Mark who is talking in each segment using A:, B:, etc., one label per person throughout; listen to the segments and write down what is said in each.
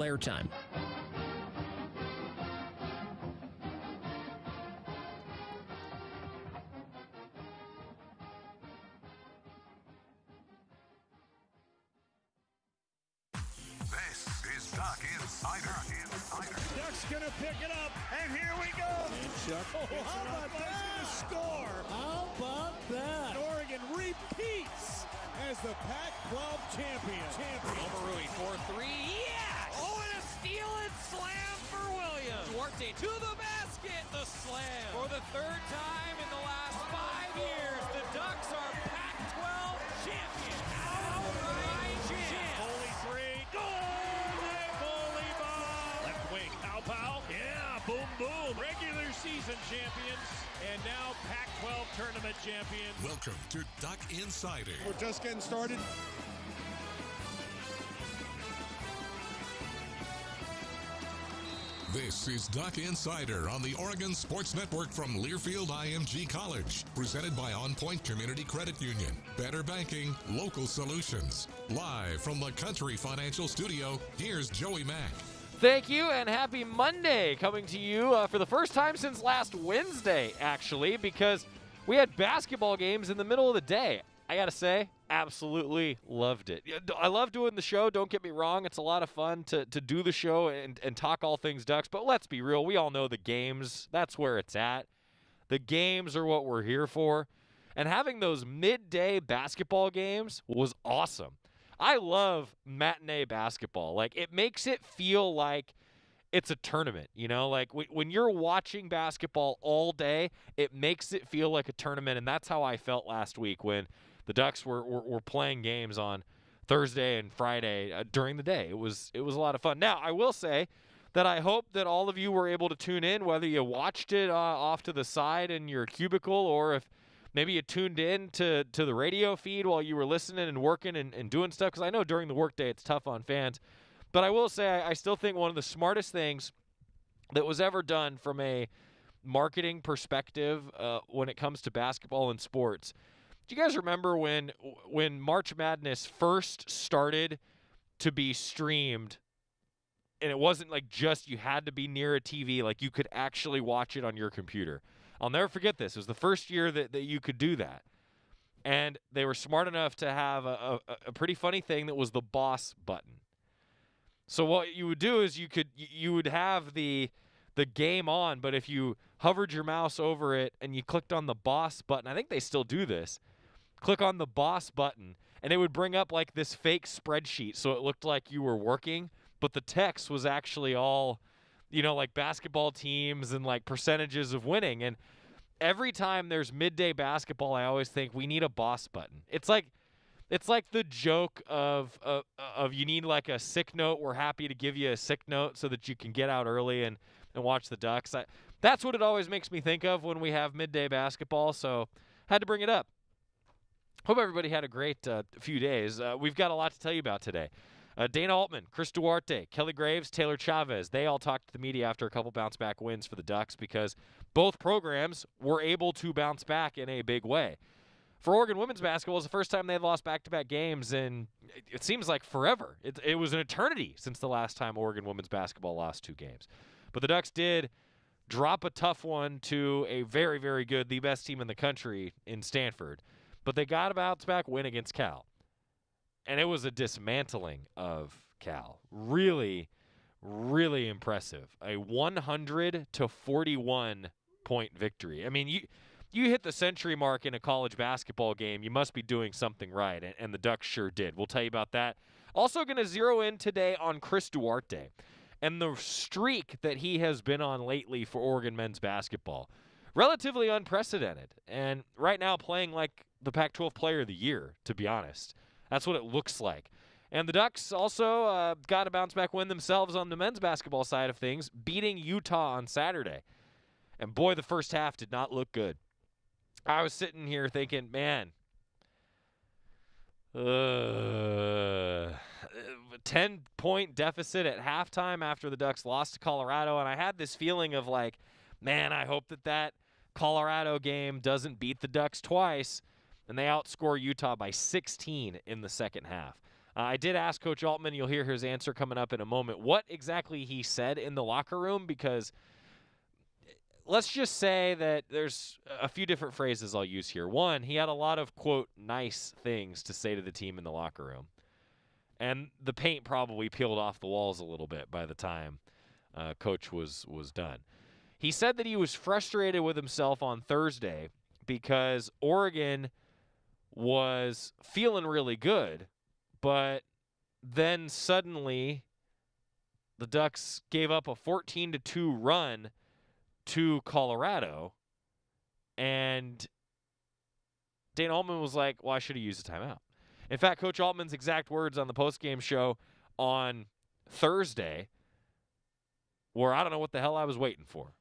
A: Airtime.
B: This is Duck Insider.
C: Duck's gonna pick it up, and here we go. And Chuck how about that? Score. How about that? Oregon repeats as the Pac-12 champion.
D: Omarui for three. Yes! Oh, and a steal and slam for Williams. Duarte to the basket. The slam. For the third time in the last 5 years, the Ducks are Pac-12 champions. Outright champs.
C: Foley three. Goal! Foley ball. Left wing. Pow. Yeah, boom, boom. Regular season champions, and now Pac-12 tournament champions.
B: Welcome to Duck Insider.
C: We're just getting started.
B: This is Duck Insider on the Oregon Sports Network from Learfield IMG College. Presented by On Point Community Credit Union. Better banking, local solutions. Live from the Country Financial Studio, here's Joey Mack.
E: Thank you, and happy Monday, coming to you for the first time since last Wednesday, actually, because we had basketball games in the middle of the day. I gotta say, absolutely loved it. I love doing the show, don't get me wrong. It's a lot of fun to do the show and talk all things Ducks, but let's be real. We all know the games. That's where it's at. The games are what we're here for, and having those midday basketball games was awesome. I love matinee basketball. Like, it makes it feel like it's a tournament, you know? Like, when you're watching basketball all day, it makes it feel like a tournament, and that's how I felt last week when the Ducks were playing games on Thursday and Friday during the day. It was a lot of fun. Now, I will say that I hope that all of you were able to tune in, whether you watched it off to the side in your cubicle or if maybe you tuned in to the radio feed while you were listening and working and doing stuff, because I know during the workday it's tough on fans. But I will say I still think one of the smartest things that was ever done from a marketing perspective when it comes to basketball and sports. Do you guys remember when March Madness first started to be streamed, and it wasn't like just you had to be near a TV, like you could actually watch it on your computer? I'll never forget this. It was the first year that you could do that. And they were smart enough to have a pretty funny thing that was the boss button. So what you would do is you would have the game on, but if you hovered your mouse over it and you clicked on the boss button, I think they still do this, click on the boss button, and it would bring up like this fake spreadsheet so it looked like you were working, but the text was actually all, you know, like basketball teams and like percentages of winning. And every time there's midday basketball, I always think we need a boss button. It's like the joke of you need like a sick note. We're happy to give you a sick note so that you can get out early and watch the Ducks. That's what it always makes me think of when we have midday basketball, so had to bring it up. Hope everybody had a great few days. We've got a lot to tell you about today. Dana Altman, Chris Duarte, Kelly Graves, Taylor Chavez, they all talked to the media after a couple bounce-back wins for the Ducks because both programs were able to bounce back in a big way. For Oregon women's basketball, it was the first time they'd lost back-to-back games, and it seems like forever. It was an eternity since the last time Oregon women's basketball lost 2 games. But the Ducks did drop a tough one to a very, very good, the best team in the country in Stanford. But they got a bounce-back win against Cal. And it was a dismantling of Cal. Really, really impressive. A 100-41 point victory. I mean, you hit the century mark in a college basketball game, you must be doing something right, and the Ducks sure did. We'll tell you about that. Also going to zero in today on Chris Duarte and the streak that he has been on lately for Oregon men's basketball. Relatively unprecedented, and right now playing like the Pac-12 Player of the Year, to be honest. That's what it looks like. And the Ducks also got a bounce-back win themselves on the men's basketball side of things, beating Utah on Saturday. And boy, the first half did not look good. I was sitting here thinking, man, 10-point deficit at halftime after the Ducks lost to Colorado, and I had this feeling of like, man, I hope that Colorado game doesn't beat the Ducks twice, and they outscore Utah by 16 in the second half. I did ask Coach Altman, you'll hear his answer coming up in a moment, what exactly he said in the locker room, because let's just say that there's a few different phrases I'll use here. One, he had a lot of, quote, nice things to say to the team in the locker room. And the paint probably peeled off the walls a little bit by the time Coach was done. He said that he was frustrated with himself on Thursday because Oregon was feeling really good, but then suddenly the Ducks gave up a 14-2 run to Colorado, and Dana Altman was like, well, I should have used a timeout. In fact, Coach Altman's exact words on the postgame show on Thursday were, I don't know what the hell I was waiting for.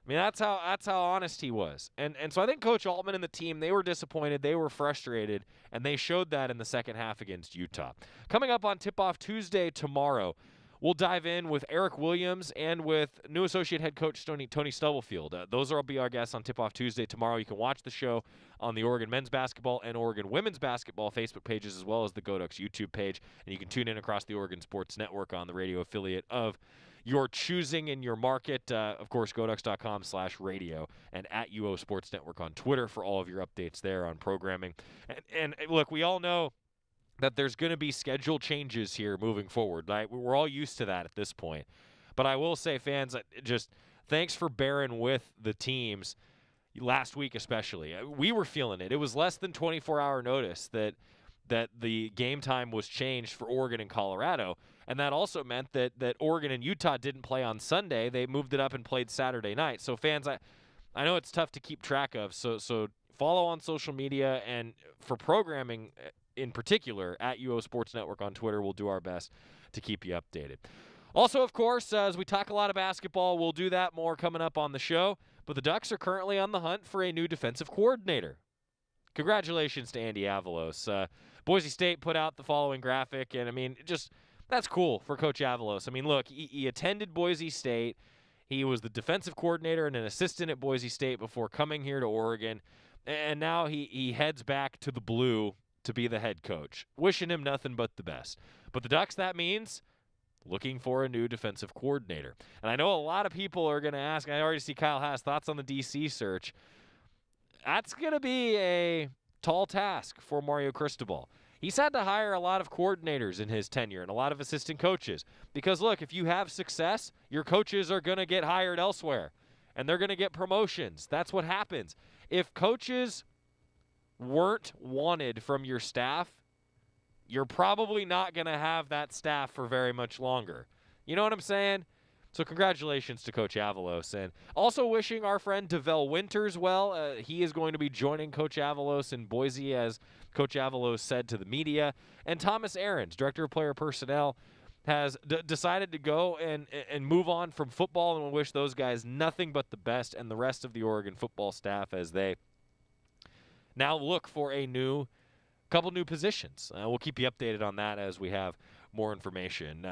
E: I mean, that's how honest he was. And so I think Coach Altman and the team, they were disappointed, they were frustrated, and they showed that in the second half against Utah. Coming up on Tip-Off Tuesday tomorrow, we'll dive in with Eric Williams and with new associate head coach Tony Stubblefield. Those will be our guests on Tip-Off Tuesday tomorrow. You can watch the show on the Oregon men's basketball and Oregon women's basketball Facebook pages, as well as the GoDucks YouTube page. And you can tune in across the Oregon Sports Network on the radio affiliate of your choosing in your market. Of course, GoDucks.com/radio and at UO Sports Network on Twitter for all of your updates there on programming. And look, we all know that there's going to be schedule changes here moving forward. We're all used to that at this point. But I will say, fans, just thanks for bearing with the teams last week especially. We were feeling it. It was less than 24-hour notice that the game time was changed for Oregon and Colorado. And that also meant that Oregon and Utah didn't play on Sunday. They moved it up and played Saturday night. So, fans, I know it's tough to keep track of. So follow on social media, and for programming in particular, at UO Sports Network on Twitter, we'll do our best to keep you updated. Also, of course, as we talk a lot of basketball, we'll do that more coming up on the show. But the Ducks are currently on the hunt for a new defensive coordinator. Congratulations to Andy Avalos. Boise State put out the following graphic, and, I mean, that's cool for Coach Avalos. I mean, look, he attended Boise State. He was the defensive coordinator and an assistant at Boise State before coming here to Oregon. And now he heads back to the Blue to be the head coach. Wishing him nothing but the best. But the Ducks, that means looking for a new defensive coordinator. And I know a lot of people are going to ask, I already see Kyle has thoughts on the DC search. That's going to be a tall task for Mario Cristobal. He's had to hire a lot of coordinators in his tenure and a lot of assistant coaches. Because, look, if you have success, your coaches are going to get hired elsewhere. And they're going to get promotions. That's what happens. If coaches weren't wanted from your staff, you're probably not going to have that staff for very much longer. You know what I'm saying? So congratulations to Coach Avalos. And also wishing our friend DeVell Winters well. He is going to be joining Coach Avalos in Boise, as Coach Avalos said to the media. And Thomas Ahrens, Director of Player Personnel, has decided to go and move on from football, and we'll wish those guys nothing but the best, and the rest of the Oregon football staff as they now look for a couple new positions. We'll keep you updated on that as we have more information.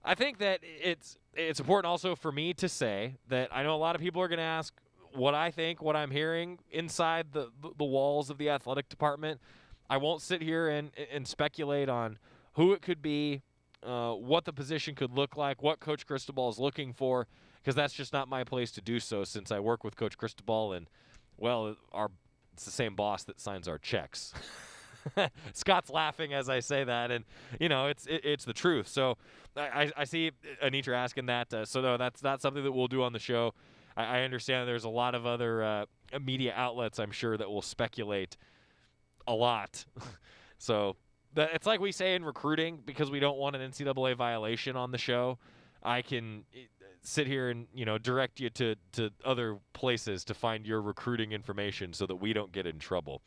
E: I think that it's important also for me to say that I know a lot of people are going to ask what I think, what I'm hearing inside the walls of the athletic department. I won't sit here and speculate on who it could be, what the position could look like, what Coach Cristobal is looking for, because that's just not my place to do so, since I work with Coach Cristobal, and, well, it's the same boss that signs our checks. Scott's laughing as I say that, and, you know, it's the truth. So I see Anitra asking that. So, no, that's not something that we'll do on the show. I understand there's a lot of other media outlets, I'm sure, that will speculate a lot. So it's like we say in recruiting, because we don't want an NCAA violation on the show, I can sit here and, you know, direct you to other places to find your recruiting information so that we don't get in trouble.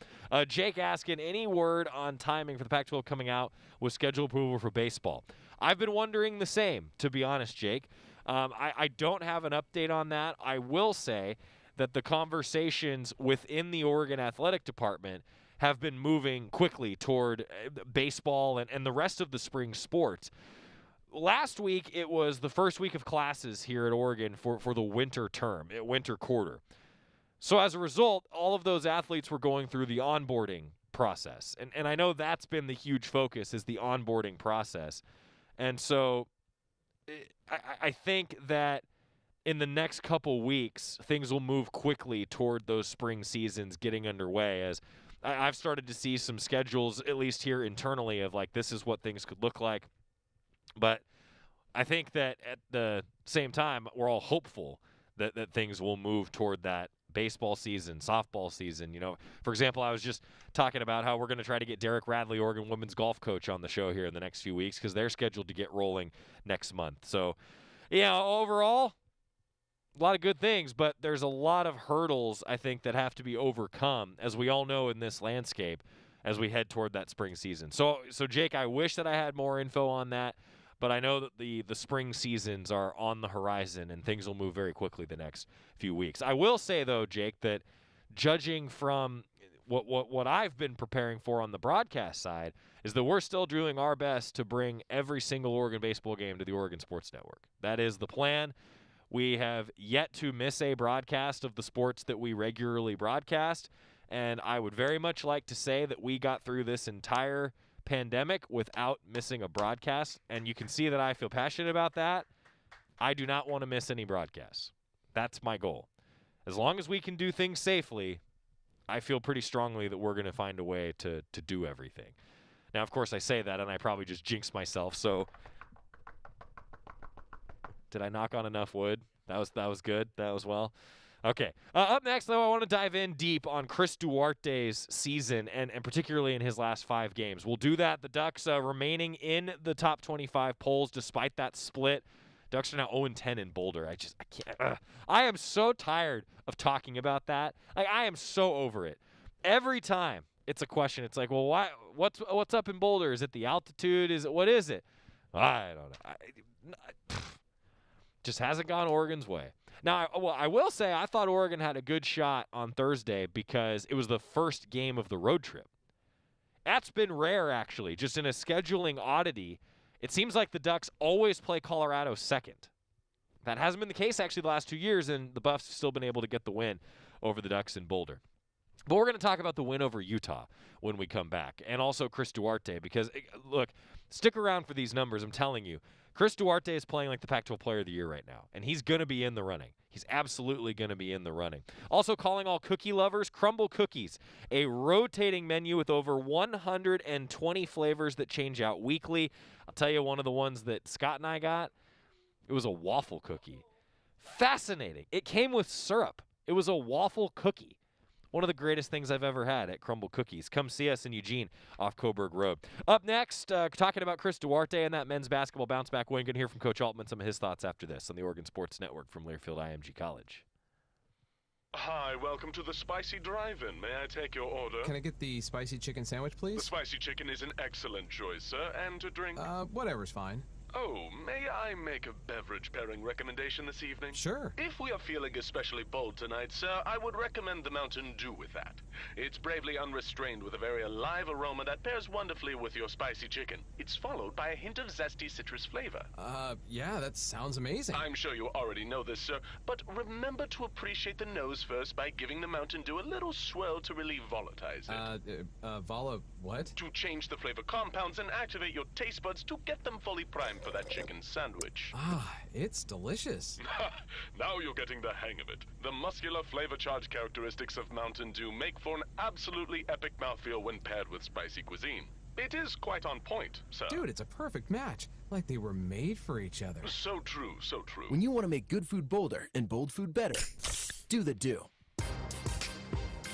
E: Jake asking, any word on timing for the Pac-12 coming out with schedule approval for baseball? I've been wondering the same, to be honest, Jake. I don't have an update on that. I will say that the conversations within the Oregon Athletic Department have been moving quickly toward baseball and the rest of the spring sports. Last week, it was the first week of classes here at Oregon for the winter term, winter quarter. So as a result, all of those athletes were going through the onboarding process. And I know that's been the huge focus, is the onboarding process. And so I think that in the next couple weeks, things will move quickly toward those spring seasons getting underway, as I've started to see some schedules, at least here internally, of like, this is what things could look like. But I think that at the same time, we're all hopeful that things will move toward that baseball season, softball season. You know, for example, I was just talking about how we're going to try to get Derek Radley, Oregon women's golf coach, on the show here in the next few weeks, because they're scheduled to get rolling next month. So, overall, a lot of good things, but there's a lot of hurdles, I think, that have to be overcome, as we all know in this landscape, as we head toward that spring season. So Jake, I wish that I had more info on that, but I know that the spring seasons are on the horizon, and things will move very quickly the next few weeks. I will say, though, Jake, that judging from what I've been preparing for on the broadcast side, is that we're still doing our best to bring every single Oregon baseball game to the Oregon Sports Network. That is the plan. We have yet to miss a broadcast of the sports that we regularly broadcast, and I would very much like to say that we got through this entire pandemic without missing a broadcast, and you can see that I feel passionate about that. I do not want to miss any broadcasts. That's my goal. As long as we can do things safely, I feel pretty strongly that we're going to find a way to do everything. Now, of course, I say that, and I probably just jinxed myself, so did I knock on enough wood? That was good. That was well. Okay. Up next, though, I want to dive in deep on Chris Duarte's season, and particularly in his last 5 games. We'll do that. The Ducks remaining in the top 25 polls despite that split. Ducks are now 0-10 in Boulder. I can't. I am so tired of talking about that. Like, I am so over it. Every time it's a question, it's like, well, why? What's up in Boulder? Is it the altitude? What is it? I don't know. Just hasn't gone Oregon's way. Now, I will say I thought Oregon had a good shot on Thursday because it was the first game of the road trip. That's been rare, actually. Just in a scheduling oddity, it seems like the Ducks always play Colorado second. That hasn't been the case, actually, the last 2 years, and the Buffs have still been able to get the win over the Ducks in Boulder. But we're going to talk about the win over Utah when we come back, and also Chris Duarte, because, look, stick around for these numbers. I'm telling you, Chris Duarte is playing like the Pac-12 Player of the Year right now, and he's going to be in the running. He's absolutely going to be in the running. Also, calling all cookie lovers, Crumble Cookies, a rotating menu with over 120 flavors that change out weekly. I'll tell you one of the ones that Scott and I got, it was a waffle cookie. Fascinating. It came with syrup. It was a waffle cookie. One of the greatest things I've ever had at Crumble Cookies. Come see us in Eugene off Coburg Road. Up next, talking about Chris Duarte and that men's basketball bounce-back win. Going to hear from Coach Altman some of his thoughts after this on the Oregon Sports Network from Learfield IMG College.
A: Hi, welcome to the Spicy Drive-In. May I take your order?
F: Can I get the spicy chicken sandwich, please?
A: The spicy chicken is an excellent choice, sir. And to drink?
F: Whatever's fine.
A: Oh, may I make a beverage pairing recommendation this evening?
F: Sure.
A: If we are feeling especially bold tonight, sir, I would recommend the Mountain Dew with that. It's bravely unrestrained with a very alive aroma that pairs wonderfully with your spicy chicken. It's followed by a hint of zesty citrus flavor.
F: Yeah, that sounds amazing.
A: I'm sure you already know this, sir, but remember to appreciate the nose first by giving the Mountain Dew a little swirl to really volatilize it.
F: What?
A: To change the flavor compounds and activate your taste buds to get them fully primed for that chicken sandwich.
F: It's delicious.
A: Now you're getting the hang of it. The muscular flavor charge characteristics of Mountain Dew make for an absolutely epic mouthfeel when paired with spicy cuisine. It is quite on point, sir.
F: Dude, it's a perfect match. Like they were made for each other.
A: So true, so true.
G: When you want to make good food bolder and bold food better, do the Dew.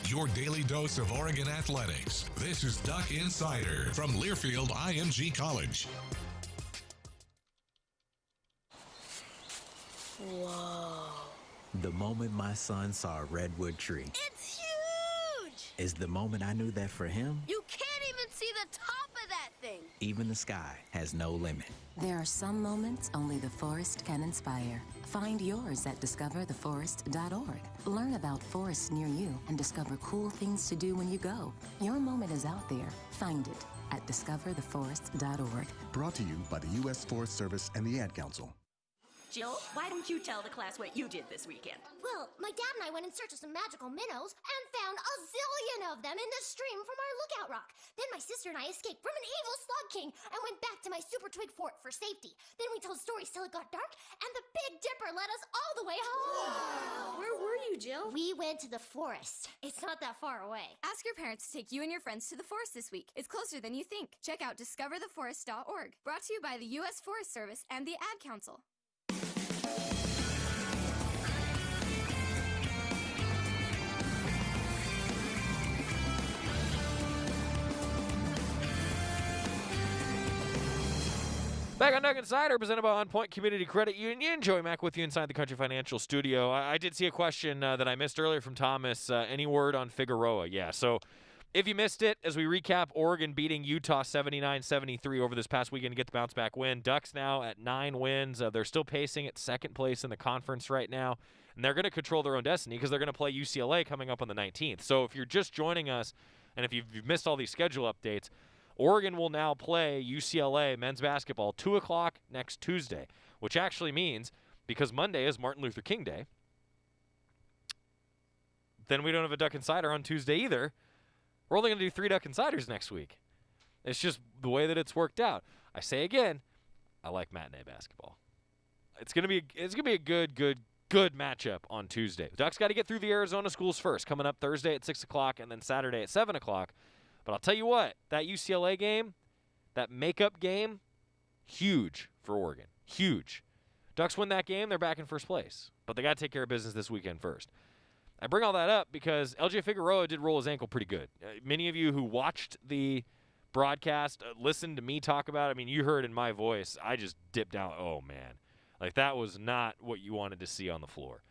B: Your daily dose of Oregon athletics. This is Duck Insider from Learfield IMG College.
H: Whoa.
I: The moment my son saw a redwood tree.
H: It's huge!
I: Is the moment I knew that for him,
H: You can't even see the top of that thing.
I: even the sky has no limit.
J: There are some moments only the forest can inspire. Find yours at discovertheforest.org. Learn about forests near you and discover cool things to do when you go. Your moment is out there. Find it at discovertheforest.org.
K: Brought to you by the U.S. Forest Service and the Ad Council. Jill, why don't you tell the class what you did this weekend?
H: Well, my dad and I went in search of some magical minnows and found a zillion of them in the stream from our lookout rock. Then my sister and I escaped from an evil slug king and went back to my super twig fort for safety. Then we told stories till it got dark, and the Big Dipper led us all the way home.
K: Wow. Where were you, Jill?
H: We went to the forest. It's not that far away.
L: Ask your parents to take you and your friends to the forest this week. It's closer than you think. Check out discovertheforest.org. Brought to you by the U.S. Forest Service and the Ad Council.
E: Back on Duck Insider, presented by On Point Community Credit Union. Joey Mack with you inside the Country Financial Studio. I did see a question that I missed earlier from Thomas. Any word on Figueroa? Yeah, so if you missed it, as we recap, Oregon beating Utah 79-73 over this past weekend to get the bounce-back win. Ducks now at 9 wins. They're still pacing at second place in the conference right now, and they're going to control their own destiny because they're going to play UCLA coming up on the 19th. So if you're just joining us, and if you've missed all these schedule updates, Oregon will now play UCLA men's basketball 2 o'clock next Tuesday, which actually means, because Monday is Martin Luther King Day, then we don't have a Duck Insider on Tuesday either. We're only going to do 3 Duck Insiders next week. It's just the way that it's worked out. I say again, I like matinee basketball. It's going to be a good matchup on Tuesday. The Ducks got to get through the Arizona schools first, coming up Thursday at 6 o'clock and then Saturday at 7 o'clock. But I'll tell you what, that UCLA game, that makeup game, huge for Oregon. Huge. Ducks win that game, they're back in first place. But they got to take care of business this weekend first. I bring all that up because LJ Figueroa did roll his ankle pretty good. Many of you who watched the broadcast, listened to me talk about it, I mean, you heard in my voice, I just dipped out. Oh, man. Like, that was not what you wanted to see on the floor.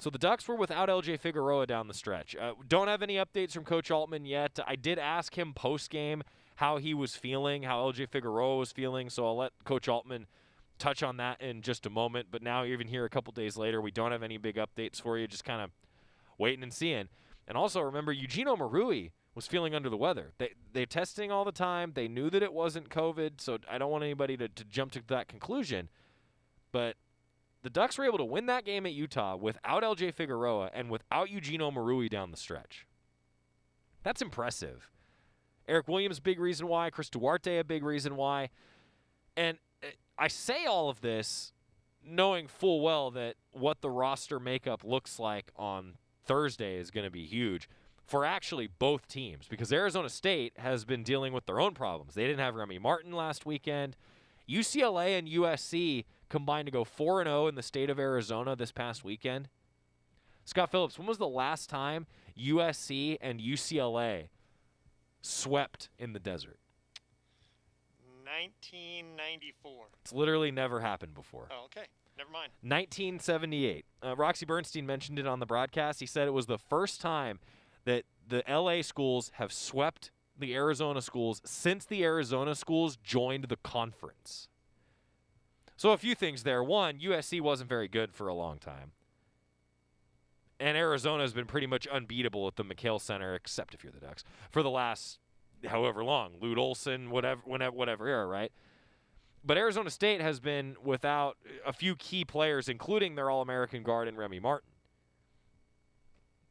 E: So the Ducks were without LJ Figueroa down the stretch. Don't have any updates from Coach Altman yet. I did ask him post-game how he was feeling, how LJ Figueroa was feeling, so I'll let Coach Altman touch on that in just a moment. But now, even here a couple days later, we don't have any big updates for you, just kind of waiting and seeing. And also, remember, Eugene Omarui was feeling under the weather. They're testing all the time. They knew that it wasn't COVID, so I don't want anybody to jump to that conclusion. But the Ducks were able to win that game at Utah without LJ Figueroa and without Eugene Omarui down the stretch. That's impressive. Eric Williams, big reason why. Chris Duarte, a big reason why. And I say all of this knowing full well that what the roster makeup looks like on Thursday is going to be huge for actually both teams because Arizona State has been dealing with their own problems. They didn't have Remy Martin last weekend. UCLA and USC combined to go 4-0 in the state of Arizona this past weekend. Scott Phillips, when was the last time USC and UCLA swept in the desert?
M: 1994.
E: It's literally never happened before.
M: Oh, okay. Never mind.
E: 1978. Roxy Bernstein mentioned it on the broadcast. He said it was the first time that the LA schools have swept the Arizona schools since the Arizona schools joined the conference. So a few things there. One, USC wasn't very good for a long time. And Arizona has been pretty much unbeatable at the McHale Center, except if you're the Ducks, for the last however long. Lute Olson, whatever era, right? But Arizona State has been without a few key players, including their All-American guard and Remy Martin.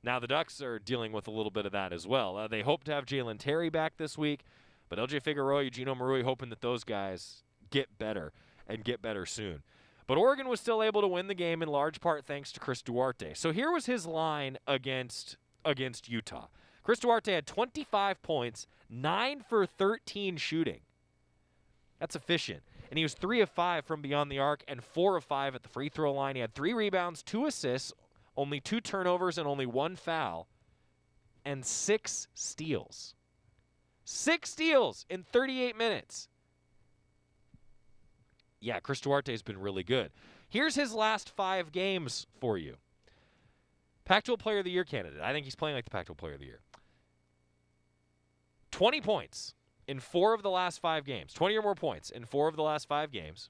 E: Now the Ducks are dealing with a little bit of that as well. They hope to have Jalen Terry back this week, but LJ Figueroa, Eugene Omarui hoping that those guys get better and get better soon. But Oregon was still able to win the game in large part thanks to Chris Duarte. So here was his line against Utah. Chris Duarte had 25 points, 9 for 13 shooting. That's efficient. And he was 3 of 5 from beyond the arc and 4 of 5 at the free throw line. He had 3 rebounds, 2 assists, only 2 turnovers and only 1 foul, and 6 steals. 6 steals in 38 minutes. Yeah, Chris Duarte has been really good. Here's his last 5 games for you. Pac-12 Player of the Year candidate. I think he's playing like the Pac-12 Player of the Year. 20 points in 4 of the last 5 games. 20 or more points in 4 of the last 5 games.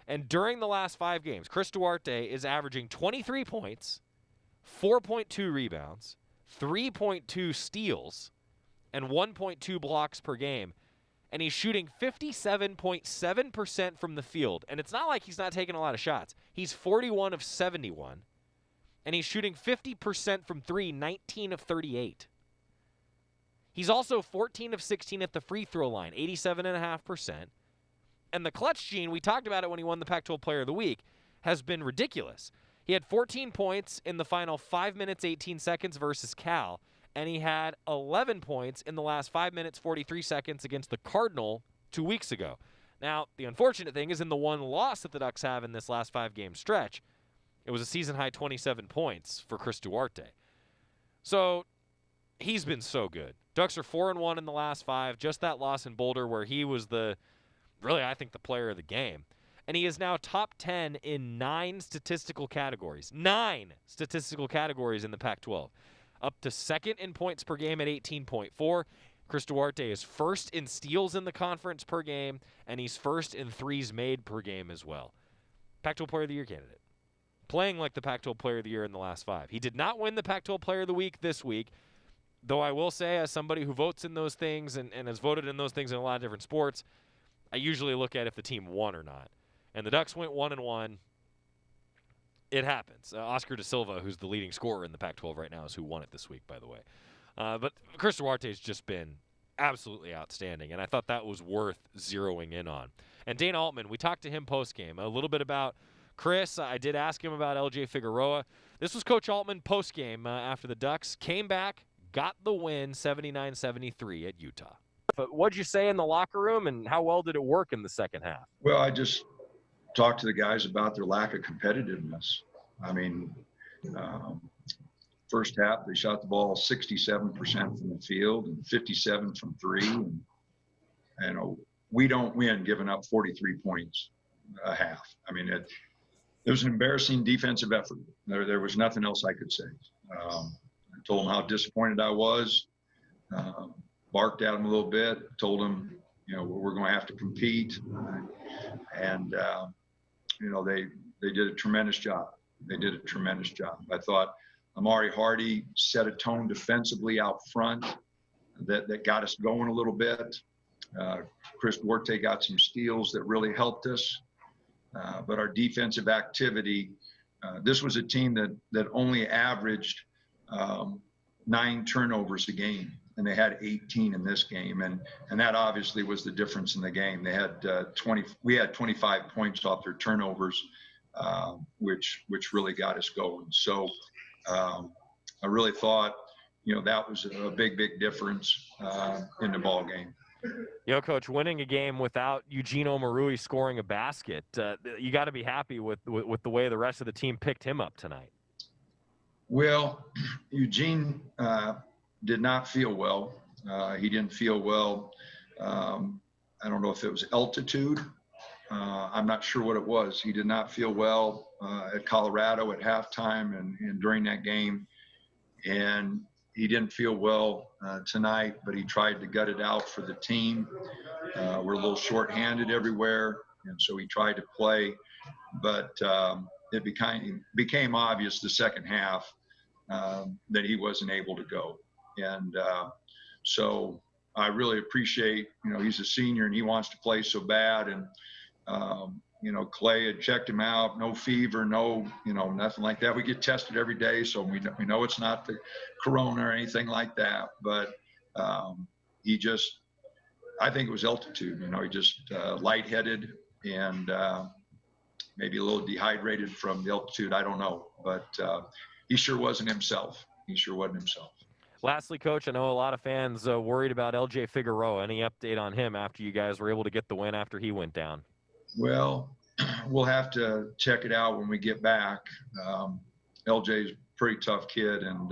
E: And during the last 5 games, Chris Duarte is averaging 23 points, 4.2 rebounds, 3.2 steals, and 1.2 blocks per game. and he's shooting 57.7% from the field. And it's not like he's not taking a lot of shots. He's 41 of 71, and he's shooting 50% from 3, 19 of 38. He's also 14 of 16 at the free throw line, 87.5%. And the clutch gene, we talked about it when he won the Pac-12 Player of the Week, has been ridiculous. He had 14 points in the final 5 minutes, 18 seconds versus Cal, and he had 11 points in the last 5 minutes, 43 seconds against the Cardinal 2 weeks ago. Now, the unfortunate thing is in the one loss that the Ducks have in this last 5-game stretch, it was a season-high 27 points for Chris Duarte. So he's been so good. Ducks are 4-1 in the last 5, just that loss in Boulder where he was really, I think, the player of the game. And he is now top 10 in 9 statistical categories. 9 statistical categories in the Pac-12. Up to second in points per game at 18.4. Chris Duarte is first in steals in the conference per game, and he's first in threes made per game as well. Pac-12 Player of the Year candidate. Playing like the Pac-12 Player of the Year in the last 5. He did not win the Pac-12 Player of the Week this week, though I will say, as somebody who votes in those things and has voted in those things in a lot of different sports, I usually look at if the team won or not. And the Ducks went 1-1. It happens. Oscar Da Silva, who's the leading scorer in the Pac-12 right now, is who won it this week, by the way. But Chris Duarte has just been absolutely outstanding, and I thought that was worth zeroing in on. And Dana Altman, we talked to him post-game a little bit about Chris. I did ask him about LJ Figueroa. This was Coach Altman post-game after the Ducks came back, got the win 79-73 at Utah. But what'd you say in the locker room, and how well did it work in the second half?
N: Well, I just talked to the guys about their lack of competitiveness. I mean, first half, they shot the ball 67% from the field and 57 from 3. And we don't win giving up 43 points a half. I mean, it was an embarrassing defensive effort. There was nothing else I could say. I told them how disappointed I was, barked at them a little bit, told them, we're going to have to compete. And, they did a tremendous job. I thought Amari Hardy set a tone defensively out front that got us going a little bit. Chris Duarte got some steals that really helped us. But our defensive activity, this was a team that only averaged 9 turnovers a game, and they had 18 in this game, and that obviously was the difference in the game. They had we had 25 points off their turnovers, which really got us going. So I really thought, that was a big difference in the ball game.
E: Coach, winning a game without Eugene Omarui scoring a basket, you got to be happy with the way the rest of the team picked him up tonight. Well,
N: Eugene did not feel well. He didn't feel well. I don't know if it was altitude. I'm not sure what it was. He did not feel well at Colorado at halftime and during that game. And he didn't feel well tonight, but he tried to gut it out for the team. We're a little shorthanded everywhere, and so he tried to play. But it became obvious the second half that he wasn't able to go. And so I really appreciate, he's a senior and he wants to play so bad. And, Clay had checked him out, no fever, no, nothing like that. We get tested every day, so we know it's not the corona or anything like that. But I think it was altitude. He just lightheaded and maybe a little dehydrated from the altitude. I don't know, but he sure wasn't himself.
E: Lastly, Coach, I know a lot of fans worried about LJ Figueroa. Any update on him after you guys were able to get the win after he went down?
N: Well, we'll have to check it out when we get back. LJ's a pretty tough kid, and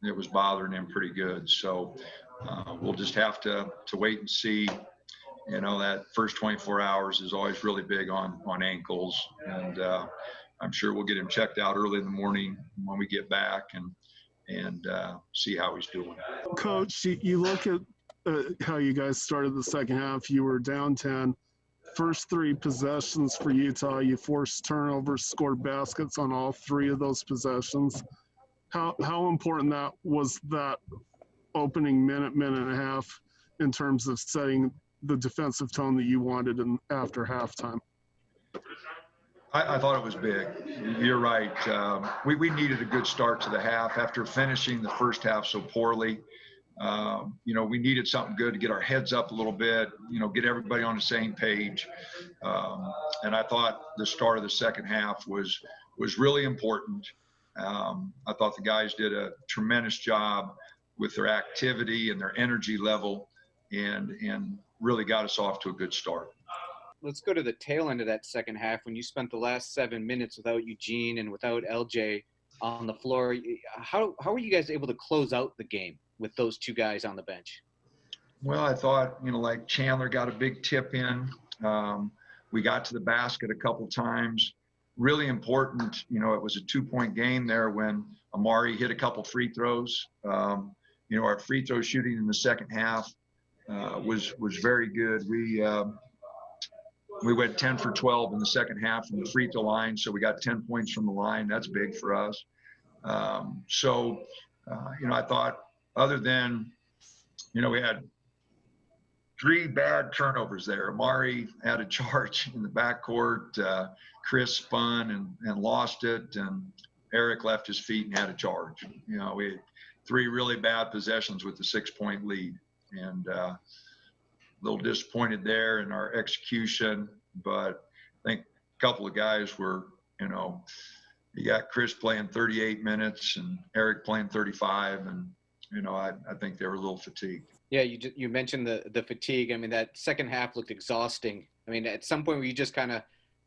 N: it was bothering him pretty good. So we'll just have to wait and see. That first 24 hours is always really big on ankles. And I'm sure we'll get him checked out early in the morning when we get back and see how he's doing.
O: Coach, you look at how you guys started the second half. You were down 10. First 3 possessions for Utah, you forced turnovers, scored baskets on all 3 of those possessions. How important was that opening minute and a half in terms of setting the defensive tone that you wanted after halftime?
N: I thought it was big. You're right. We needed a good start to the half after finishing the first half so poorly. We needed something good to get our heads up a little bit, get everybody on the same page. And I thought the start of the second half was really important. I thought the guys did a tremendous job with their activity and their energy level and really got us off to a good start.
P: Let's go to the tail end of that second half when you spent the last 7 minutes without Eugene and without LJ on the floor. How were you guys able to close out the game with those two guys on the bench?
N: Well, I thought, like Chandler got a big tip in. We got to the basket a couple times. Really important, it was a 2-point game there when Amari hit a couple free throws. Our free throw shooting in the second half was very good. We went 10 for 12 in the second half from the free throw line, so we got 10 points from the line. That's big for us. I thought other than, we had 3 bad turnovers there. Amari had a charge in the backcourt. Chris spun and lost it, and Eric left his feet and had a charge. We had 3 really bad possessions with the 6-point lead, and a little disappointed there in our execution. But I think a couple of guys were, you got Chris playing 38 minutes and Eric playing 35, and I think they were a little fatigued.
P: Yeah, you mentioned the fatigue. I mean, that second half looked exhausting. I mean, at some point were you just kind of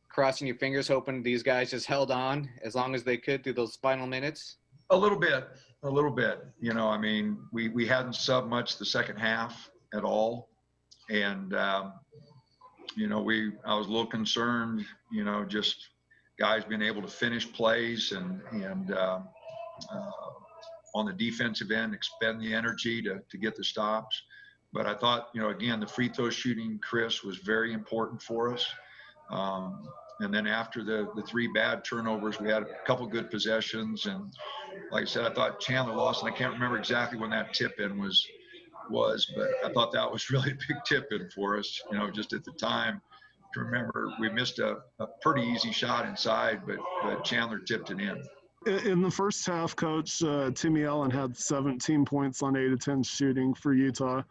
P: crossing your fingers hoping these guys just held on as long as they could through those final minutes? A little bit. We hadn't subbed much the second half at all. And, I was a little concerned, just guys being able to finish plays and on the defensive end, expend the energy to get the stops. But I thought, again, the free throw shooting, Chris, was very important for us. And then after the 3 bad turnovers, we had a couple good possessions. And like I said, I thought Chandler lost, and I can't remember exactly when that tip-in was, but I thought that was really a big tip-in for us, just at the time. To remember, we missed a pretty easy shot inside, but Chandler tipped it in.
O: In the first half, Coach, Timmy Allen had 17 points on 8 of 10 shooting for Utah.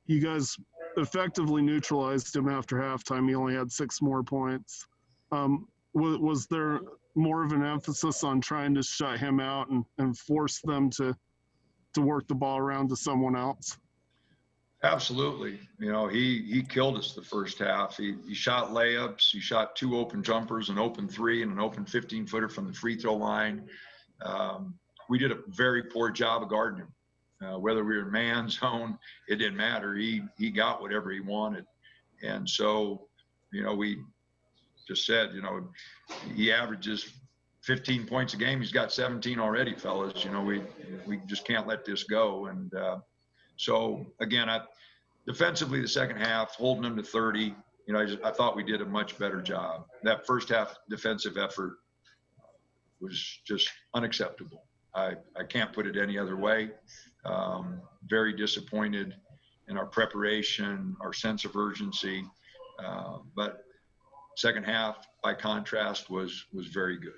O: You guys effectively neutralized him after halftime. He only had 6 more points. Was there more of an emphasis on trying to shut him out and force them to work the ball around to someone else?
N: Absolutely. He killed us the first half. He shot layups. He shot 2 open jumpers, an open 3 and an open 15-footer from the free throw line. We did a very poor job of guarding him. Whether we were in man zone, it didn't matter. He got whatever he wanted. And so, we just said, he averages 15 points a game. He's got 17 already, fellas. We just can't let this go. And so, again, defensively, the second half, holding them to 30, I thought we did a much better job. That first half defensive effort was just unacceptable. I can't put it any other way. Very disappointed in our preparation, our sense of urgency. But second half, by contrast, was very good.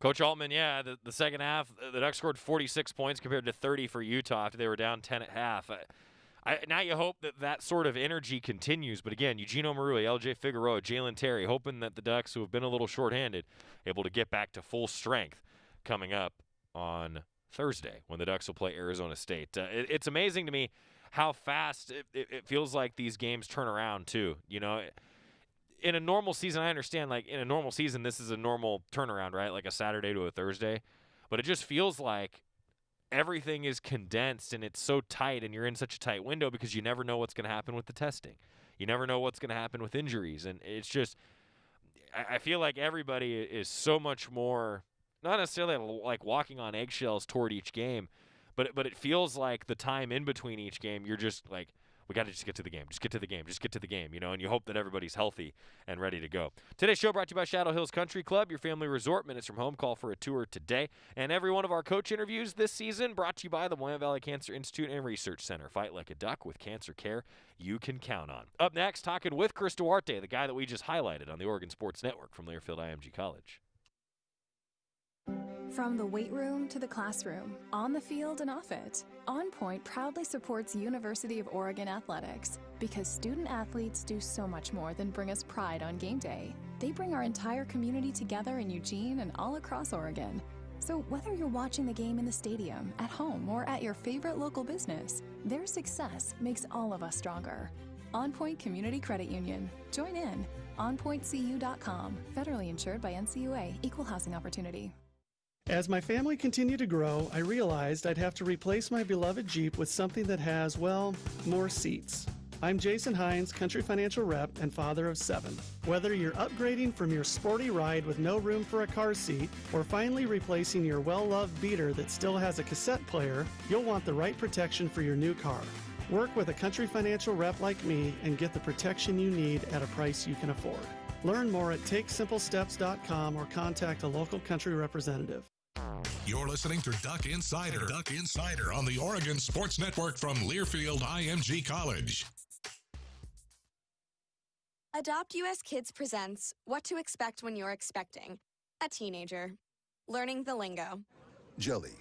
E: Coach Altman, yeah, the second half, the Ducks scored 46 points compared to 30 for Utah after they were down 10 at half. Now you hope that sort of energy continues. But again, Eugenio Marui, LJ Figueroa, Jalen Terry, hoping that the Ducks, who have been a little shorthanded, able to get back to full strength coming up on Thursday when the Ducks will play Arizona State. It's amazing to me how fast it feels like these games turn around too. In a normal season, I understand, in a normal season, this is a normal turnaround, right? Like a Saturday to a Thursday. But it just feels like everything is condensed and it's so tight and you're in such a tight window because you never know what's going to happen with the testing. You never know what's going to happen with injuries. And it's just, I feel like everybody is so much more, not necessarily like walking on eggshells toward each game, but it feels like the time in between each game, you're just like we got to just get to the game. Just get to the game. Just get to the game, you know, and you hope that everybody's healthy and ready to go. Today's show brought to you by Shadow Hills Country Club, your family resort, minutes from home. Call for a tour today. And every one of our coach interviews this season brought to you by the Willamette Valley Cancer Institute and Research Center. Fight like a duck with cancer care you can count on. Up next, talking with Chris Duarte, the guy that we just highlighted on the Oregon Sports Network from Learfield IMG College.
Q: From the weight room to the classroom, on the field and off it, On Point proudly supports University of Oregon athletics because student athletes do so much more than bring us pride on game day. They bring our entire community together in Eugene and all across Oregon. So whether you're watching the game in the stadium, at home, or at your favorite local business, their success makes all of us stronger. On Point Community Credit Union. Join in. OnPointCU.com. Federally insured by NCUA. Equal housing opportunity.
R: As my family continued to grow, I realized I'd have to replace my beloved Jeep with something that has, well, more seats. I'm Jason Hines, Country Financial Rep and father of 7. Whether you're upgrading from your sporty ride with no room for a car seat or finally replacing your well-loved beater that still has a cassette player, you'll want the right protection for your new car. Work with a Country Financial Rep like me and get the protection you need at a price you can afford. Learn more at TakeSimpleSteps.com or contact a local Country representative.
B: You're listening to Duck Insider. Duck Insider on the Oregon Sports Network from Learfield IMG College.
S: Adopt US Kids presents What to Expect When You're Expecting a Teenager. Learning the lingo.
T: Jelly.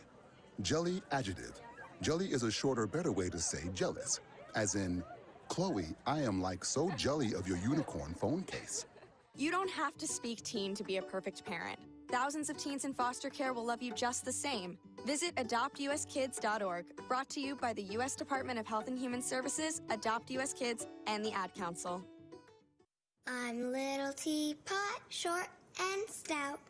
T: Jelly adjective. Jelly is a shorter, better way to say jealous. As in, Chloe, I am like so jelly of your unicorn phone case.
S: You don't have to speak teen to be a perfect parent. Thousands of teens in foster care will love you just the same. Visit adoptuskids.org, brought to you by the U.S. Department of Health and Human Services, Adopt U.S. Kids, and the Ad Council.
H: I'm little teapot, short and stout.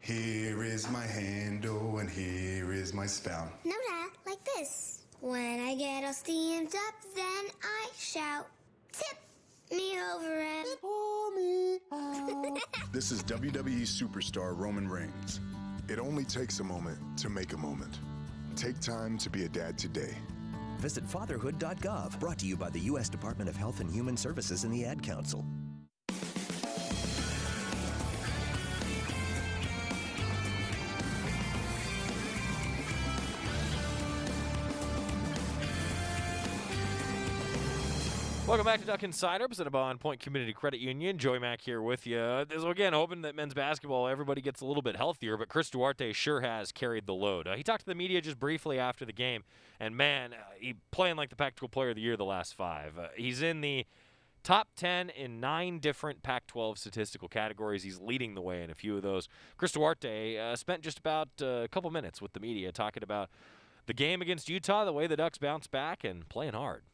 U: Here is my handle and here is my spout.
H: No, Dad, like this. When I get all steamed up, then I shout, tip me over and pour me out.
U: This is WWE superstar Roman Reigns. It only takes a moment to make a moment. Take time to be a dad today.
V: Visit fatherhood.gov, brought to you by the U.S. Department of Health and Human Services and the Ad Council.
E: Welcome back to Duck Insider, presented by On Point Community Credit Union. Joey Mack here with you. So again, hoping that men's basketball, everybody gets a little bit healthier, but Chris Duarte sure has carried the load. He talked to the media just briefly after the game, and man, he playing like the Pac-12 Player of the Year the last 5. He's in the top 10 in 9 different Pac-12 statistical categories. He's leading the way in a few of those. Chris Duarte spent just about a couple minutes with the media talking about the game against Utah, the way the Ducks bounced back, and playing hard.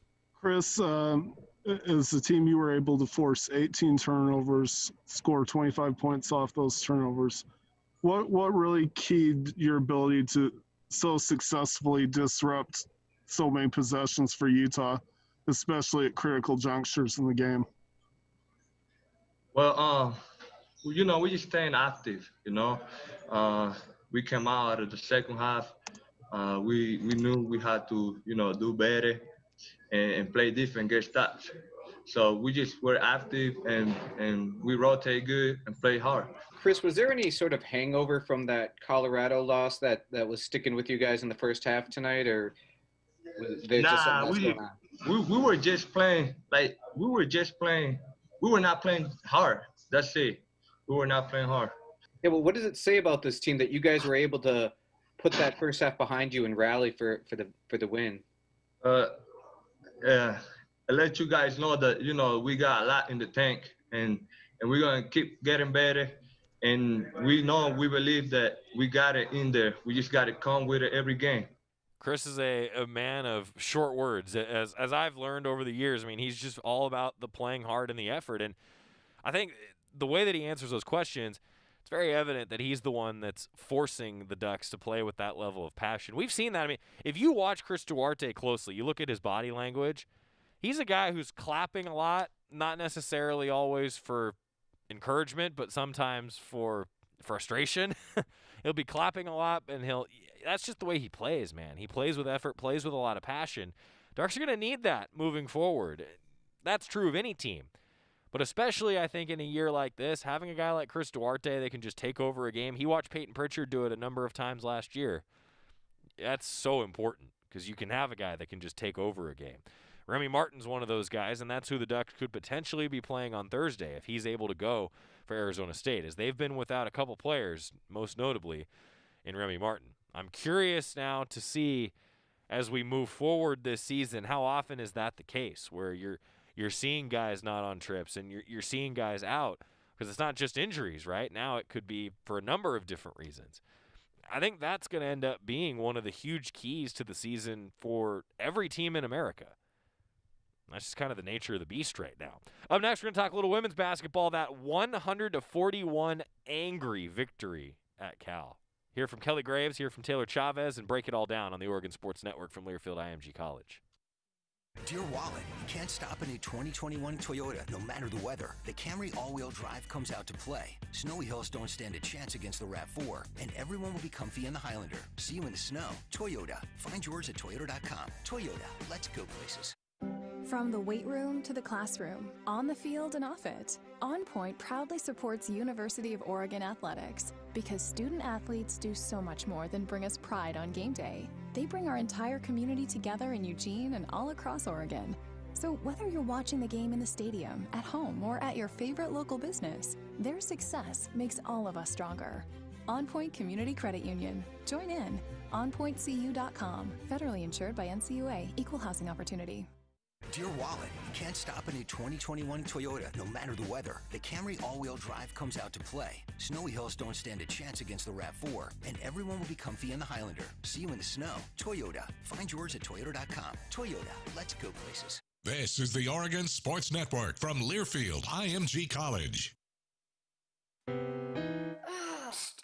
O: Chris, as a team, you were able to force 18 turnovers, score 25 points off those turnovers. What really keyed your ability to so successfully disrupt so many possessions for Utah, especially at critical junctures in the game?
W: Well, we just staying active, We came out of the second half. We knew we had to, do better and play different, get stops. So we just were active and we rotate good and play hard.
X: Chris, was there any sort of hangover from that Colorado loss that was sticking with you guys in the first half tonight, or was there just something else going on?
W: We were just playing we were not playing hard. That's it. We were not playing hard.
X: Yeah, well, what does it say about this team that you guys were able to put that first half behind you and rally for the win?
W: I let you guys know that, we got a lot in the tank and we're going to keep getting better. And we believe that we got it in there. We just got to come with it every game.
E: Chris is a man of short words. As I've learned over the years, I mean, he's just all about the playing hard and the effort. And I think the way that he answers those questions, it's very evident that he's the one that's forcing the Ducks to play with that level of passion. We've seen that. I mean, if you watch Chris Duarte closely, you look at his body language, he's a guy who's clapping a lot, not necessarily always for encouragement, but sometimes for frustration. He'll be clapping a lot, and that's just the way he plays, man. He plays with effort, plays with a lot of passion. Ducks are going to need that moving forward. That's true of any team. But especially, I think, in a year like this, having a guy like Chris Duarte that can just take over a game. He watched Peyton Pritchard do it a number of times last year. That's so important because you can have a guy that can just take over a game. Remy Martin's one of those guys, and that's who the Ducks could potentially be playing on Thursday if he's able to go for Arizona State, as they've been without a couple players, most notably in Remy Martin. I'm curious now to see, as we move forward this season, how often is that the case, where you're seeing guys not on trips and you're seeing guys out, because it's not just injuries, right? Now it could be for a number of different reasons. I think that's going to end up being one of the huge keys to the season for every team in America. That's just kind of the nature of the beast right now. Up next, we're going to talk a little women's basketball, that 100-41 angry victory at Cal. Hear from Kelly Graves, hear from Taylor Chavez, and break it all down on the Oregon Sports Network from Learfield IMG College.
V: Dear Wallet, you can't stop a new 2021 Toyota no matter the weather. The Camry all-wheel drive comes out to play. Snowy hills don't stand a chance against the RAV4, and everyone will be comfy in the Highlander. See you in the snow. Toyota. Find yours at toyota.com. Toyota. Let's go places.
Q: From the weight room to the classroom, on the field and off it, On Point proudly supports University of Oregon athletics because student athletes do so much more than bring us pride on game day. They bring our entire community together in Eugene and all across Oregon. So whether you're watching the game in the stadium, at home, or at your favorite local business, their success makes all of us stronger. On Point Community Credit Union. Join in. OnPointCU.com. Federally insured by NCUA. Equal housing opportunity.
V: Dear Wallet, you can't stop a new 2021 Toyota no matter the weather. The Camry all-wheel drive comes out to play. Snowy hills don't stand a chance against the RAV4, and everyone will be comfy in the Highlander. See you in the snow. Toyota. Find yours at toyota.com. Toyota. Let's go places.
B: This is the Oregon Sports Network from Learfield IMG College.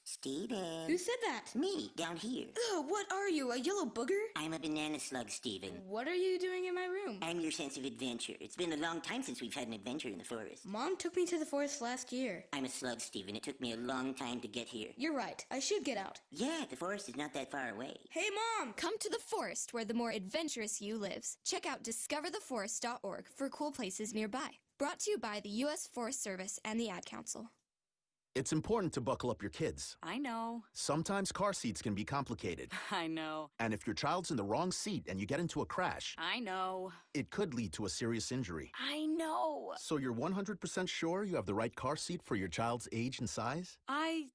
A: Steven.
K: Who said that?
A: Me, down here.
K: Ugh, what are you, a yellow booger?
A: I'm a banana slug, Steven.
K: What are you doing in my room?
A: I'm your sense of adventure. It's been a long time since we've had an adventure in the forest.
K: Mom took me to the forest last year.
A: I'm a slug, Steven. It took me a long time to get here.
K: You're right. I should get out.
A: Yeah, the forest is not that far away.
K: Hey, Mom!
L: Come to the forest where the more adventurous you lives. Check out discovertheforest.org for cool places nearby. Brought to you by the U.S. Forest Service and the Ad Council.
C: It's important to buckle up your kids.
D: I know.
C: Sometimes car seats can be complicated.
D: I know.
C: And if your child's in the wrong seat and you get into a crash,
D: I know.
C: It could lead to a serious injury.
D: I know.
C: So you're 100% sure you have the right car seat for your child's age and size?
D: I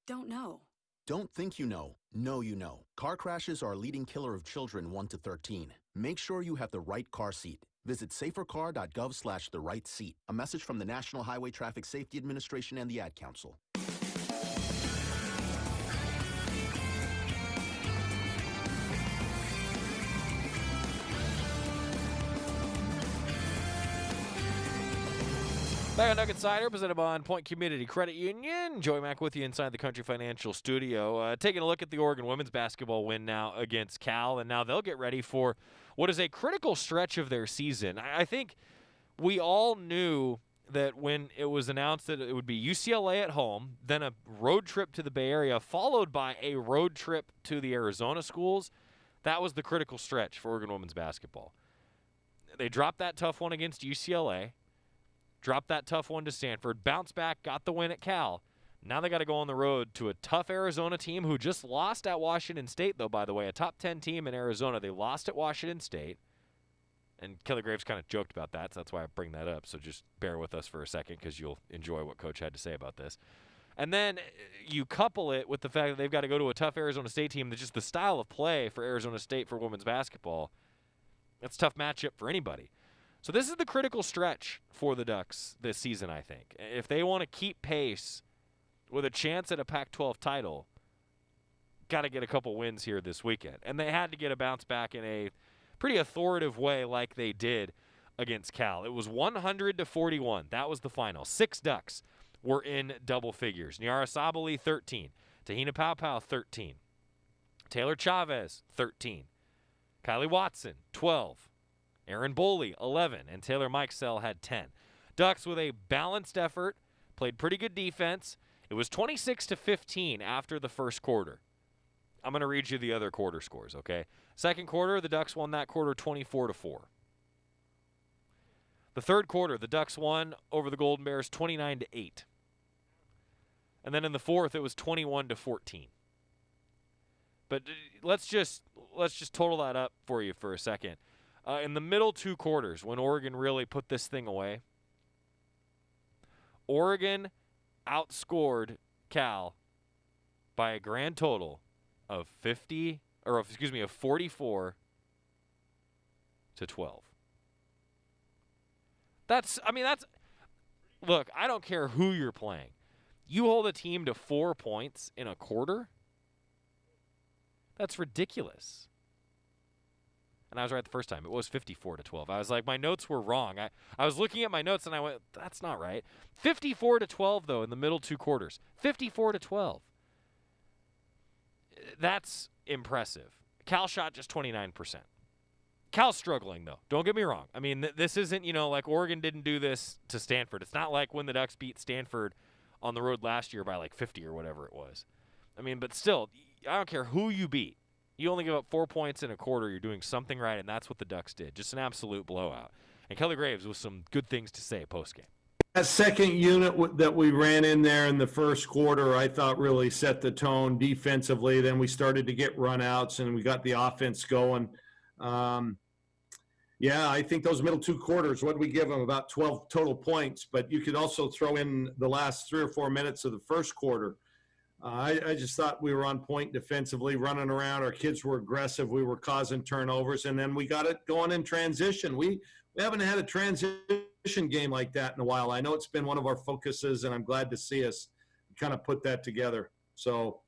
D: don't know.
C: Don't think you know. Know you know. Car crashes are a leading killer of children 1 to 13. Make sure you have the right car seat. Visit safercar.gov/the right seat. A message from the National Highway Traffic Safety Administration and the Ad Council.
E: Back on Duck Insider, presented by On Point Community Credit Union. Joey Mack with you inside the Country Financial Studio. Taking a look at the Oregon women's basketball win now against Cal, and now they'll get ready for what is a critical stretch of their season. I think we all knew that when it was announced that it would be UCLA at home, then a road trip to the Bay Area, followed by a road trip to the Arizona schools, that was the critical stretch for Oregon women's basketball. They dropped that tough one against UCLA, dropped that tough one to Stanford, bounced back, got the win at Cal. Now they got to go on the road to a tough Arizona team who just lost at Washington State, though, by the way, a top 10 team in Arizona. They lost at Washington State. And Kelly Graves kind of joked about that, so that's why I bring that up. So just bear with us for a second because you'll enjoy what Coach had to say about this. And then you couple it with the fact that they've got to go to a tough Arizona State team, that just the style of play for Arizona State for women's basketball, that's a tough matchup for anybody. So this is the critical stretch for the Ducks this season, I think. If they want to keep pace with a chance at a Pac-12 title, got to get a couple wins here this weekend. And they had to get a bounce back in a pretty authoritative way like they did against Cal. It was 100-41. That was the final. 6 Ducks were in double figures. Nyara Sabali, 13. Tahina Paupau, 13. Taylor Chavez, 13. Kylie Watson, 12. Aaron Boley, 11. And Taylor Mikesell had 10. Ducks with a balanced effort, played pretty good defense. It was 26-15 after the first quarter. I'm going to read you the other quarter scores, okay? Second quarter, the Ducks won that quarter 24-4. The third quarter, the Ducks won over the Golden Bears 29-8. And then in the fourth, it was 21-14. But let's just total that up for you for a second. In the middle two quarters, when Oregon really put this thing away, Oregon outscored Cal by a grand total of 44-12. Look, I don't care who you're playing. You hold a team to 4 points in a quarter? That's ridiculous. And I was right the first time. It was 54-12. I was like, my notes were wrong. I was looking at my notes and I went, that's not right. 54-12 though in the middle two quarters. 54-12. That's impressive. Cal shot just 29%. Cal's struggling though. Don't get me wrong. I mean, this isn't, like Oregon didn't do this to Stanford. It's not like when the Ducks beat Stanford on the road last year by like 50 or whatever it was. I mean, but still, I don't care who you beat. You only give up 4 points in a quarter. You're doing something right, and that's what the Ducks did. Just an absolute blowout. And Kelly Graves with some good things to say postgame.
F: That second unit that we ran in there in the first quarter, I thought really set the tone defensively. Then we started to get runouts, and we got the offense going. Yeah, I think those middle two quarters, what did we give them? About 12 total points. But you could also throw in the last 3 or 4 minutes of the first quarter. I just thought we were on point defensively, running around. Our kids were aggressive. We were causing turnovers, and then we got it going in transition. We haven't had a transition game like that in a while. I know it's been one of our focuses, and I'm glad to see us kind of put that together. So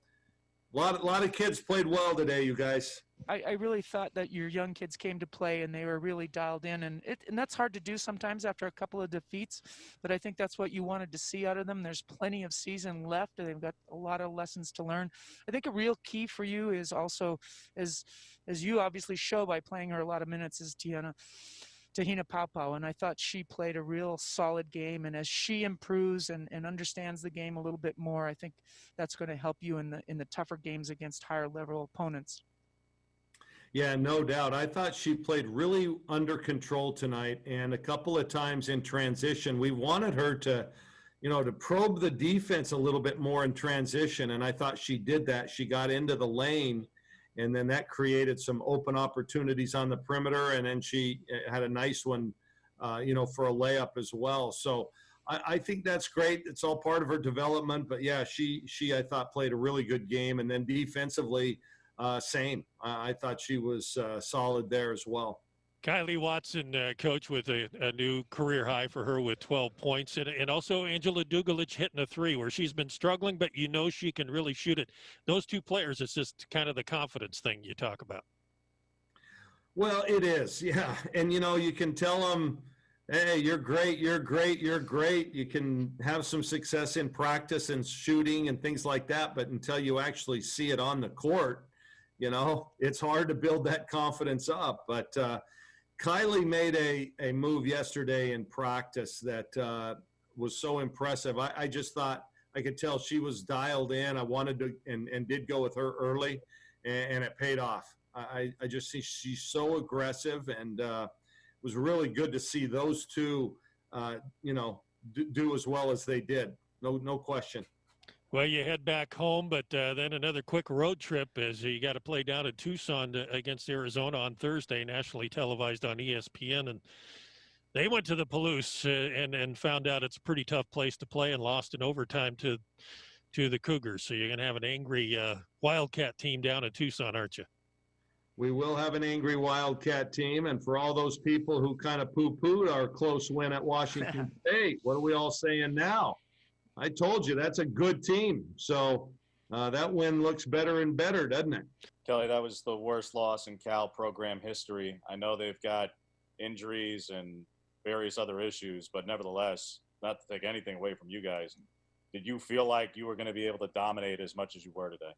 F: a lot of kids played well today, you guys.
G: I really thought that your young kids came to play and they were really dialed in, and that's hard to do sometimes after a couple of defeats, but I think that's what you wanted to see out of them. There's plenty of season left, and they've got a lot of lessons to learn. I think a real key for you is also, as you obviously show by playing her a lot of minutes, is Tahina Paupau, and I thought she played a real solid game, and as she improves and understands the game a little bit more, I think that's going to help you in the tougher games against higher level opponents.
F: Yeah, no doubt. I thought she played really under control tonight, and a couple of times in transition, we wanted her to, to probe the defense a little bit more in transition, and I thought she did that. She got into the lane, and then that created some open opportunities on the perimeter, and then she had a nice one, for a layup as well. So I think that's great. It's all part of her development, but yeah, she I thought played a really good game, and then defensively, same. I thought she was solid there as well.
I: Kylie Watson, coach, with a new career high for her with 12 points. And also Angela Dugalich hitting a three where she's been struggling, but she can really shoot it. Those two players, it's just kind of the confidence thing you talk about.
F: Well, it is, yeah. And, you can tell them, hey, you're great, you're great, you're great. You can have some success in practice and shooting and things like that, but until you actually see it on the court, it's hard to build that confidence up. But Kylie made a move yesterday in practice that was so impressive. I just thought I could tell she was dialed in. I wanted to and did go with her early, and it paid off. I just see she's so aggressive, and it was really good to see those two, do as well as they did. No question.
I: Well, you head back home, but then another quick road trip as you got to play down in Tucson against Arizona on Thursday, nationally televised on ESPN. And they went to the Palouse and found out it's a pretty tough place to play and lost in overtime to the Cougars. So you're going to have an angry Wildcat team down in Tucson, aren't you?
F: We will have an angry Wildcat team. And for all those people who kind of poo-pooed our close win at Washington State, what are we all saying now? I told you that's a good team. So that win looks better and better, doesn't it?
J: Kelly, that was the worst loss in Cal program history. I know they've got injuries and various other issues, but nevertheless, not to take anything away from you guys, did you feel like you were going to be able to dominate as much as you were today?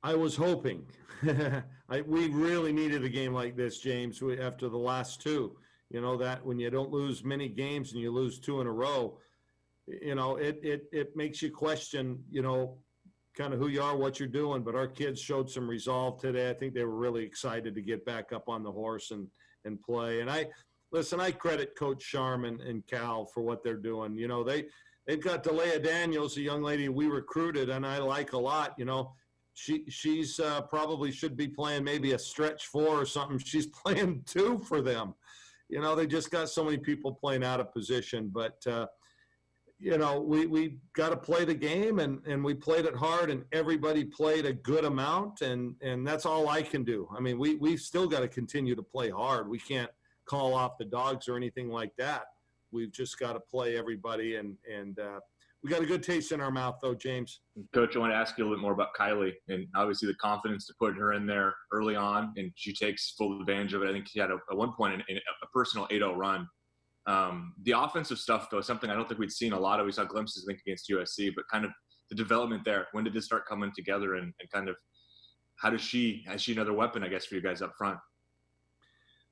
F: I was hoping. We really needed a game like this, James, after the last two. That when you don't lose many games and you lose two in a row, it makes you question, kind of who you are, what you're doing. But our kids showed some resolve today. I think they were really excited to get back up on the horse and play. And I credit Coach Sharman and Cal for what they're doing. You know, they've got Delia Daniels, a young lady we recruited and I like a lot. You know, she's probably should be playing maybe a stretch 4 or something. She's playing 2 for them. You know, they just got so many people playing out of position. But, you know, we got to play the game, and we played it hard, and everybody played a good amount, and that's all I can do. I mean, we've still got to continue to play hard. We can't call off the dogs or anything like that. We've just got to play everybody, and we got a good taste in our mouth, though, James.
M: Coach, I want to ask you a little bit more about Kylie, and obviously the confidence to put her in there early on, and she takes full advantage of it. I think she had at one point a personal 8-0 run. The offensive stuff, though, is something I don't think we'd seen a lot of. We saw glimpses, I think, against USC, but kind of the development there. When did this start coming together, and kind of how has she another weapon, I guess, for you guys up front?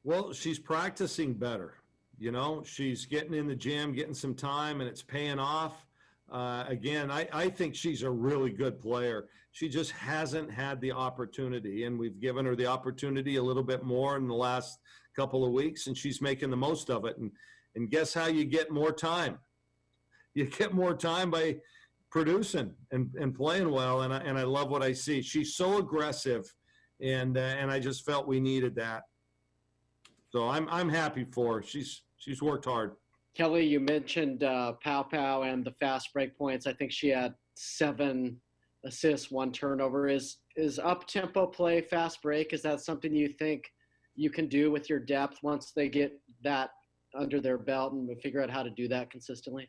F: Well, she's practicing better. You know, she's getting in the gym, getting some time, and it's paying off. Again, I think she's a really good player. She just hasn't had the opportunity, and we've given her the opportunity a little bit more in the last couple of weeks, and she's making the most of it. And guess how you get more time? You get more time by producing and playing well, and I love what I see. She's so aggressive, and I just felt we needed that. So I'm happy for her. She's worked hard.
N: Kelly, you mentioned Pow Pow and the fast break points. I think she had 7 assists, 1 turnover. Is up-tempo play, fast break, is that something you think you can do with your depth once they get that under their belt and figure out how to do that consistently?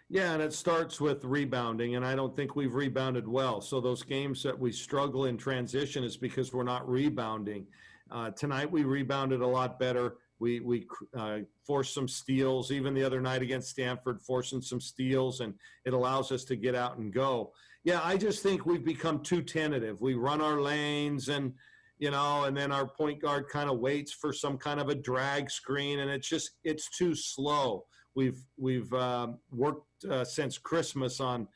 F: Yeah, and it starts with rebounding, and I don't think we've rebounded well. So those games that we struggle in transition is because we're not rebounding. Tonight we rebounded a lot better. We forced some steals, even the other night against Stanford, forcing some steals, and it allows us to get out and go. Yeah, I just think we've become too tentative. We run our lanes and, you know, and then our point guard kind of waits for some kind of a drag screen, and it's too slow. We've worked since Christmas on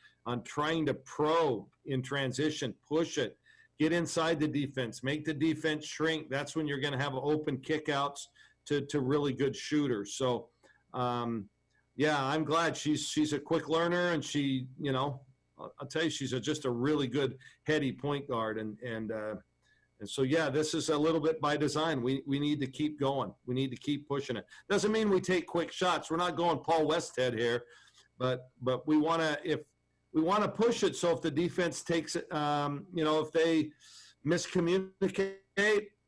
F: trying to probe in transition, push it, get inside the defense, make the defense shrink. That's when you're going to have open kickouts to really good shooters. So, yeah, I'm glad she's a quick learner, and she, you know, I'll tell you, she's just a really good heady point guard. And so, yeah, this is a little bit by design. We need to keep going. We need to keep pushing it. Doesn't mean we take quick shots. We're not going Paul Westhead here, but we want to push it. So if the defense takes it, you know, if they miscommunicate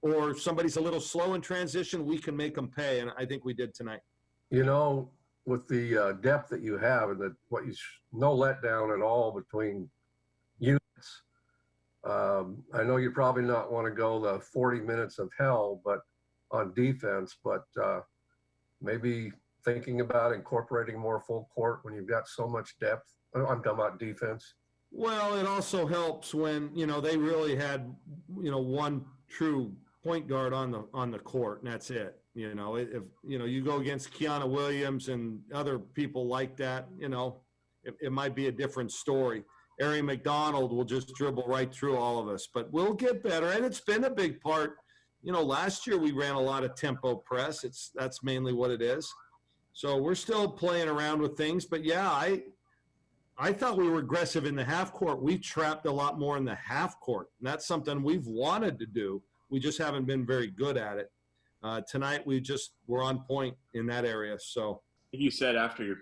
F: or somebody's a little slow in transition, we can make them pay. And I think we did tonight.
P: You know, with the depth that you have, and no letdown at all between units. I know you probably not want to go the 40 minutes of hell, but on defense, but maybe thinking about incorporating more full court when you've got so much depth. I'm talking about defense.
F: Well, it also helps when, you know, they really had, you know, one true point guard on the court, and that's it. You know, if you know, you go against Kiana Williams and other people like that, you know, it might be a different story. Ari McDonald will just dribble right through all of us, but we'll get better. And it's been a big part. You know, last year we ran a lot of tempo press. That's mainly what it is. So we're still playing around with things, but yeah, I thought we were aggressive in the half court. We trapped a lot more in the half court, and that's something we've wanted to do. We just haven't been very good at it. Tonight we're on point in that area. So
M: you said after your,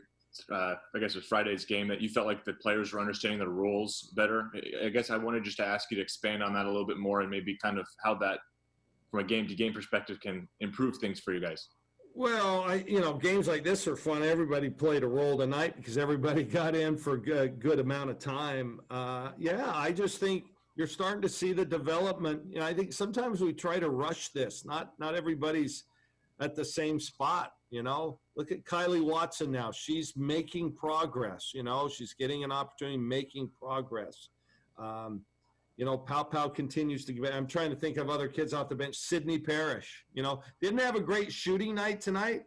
M: I guess it was Friday's game, that you felt like the players were understanding the rules better. I guess I wanted just to ask you to expand on that a little bit more, and maybe kind of how that, from a game-to-game perspective, can improve things for you guys.
F: Well, you know, games like this are fun. Everybody played a role tonight because everybody got in for a good amount of time. Yeah, I just think you're starting to see the development. You know, I think sometimes we try to rush this. Not everybody's at the same spot, you know. Look at Kylie Watson now. She's making progress, you know. She's getting an opportunity, making progress. You know, Pow Pow continues to give. I'm trying to think of other kids off the bench. Sydney Parrish, you know, didn't have a great shooting night tonight,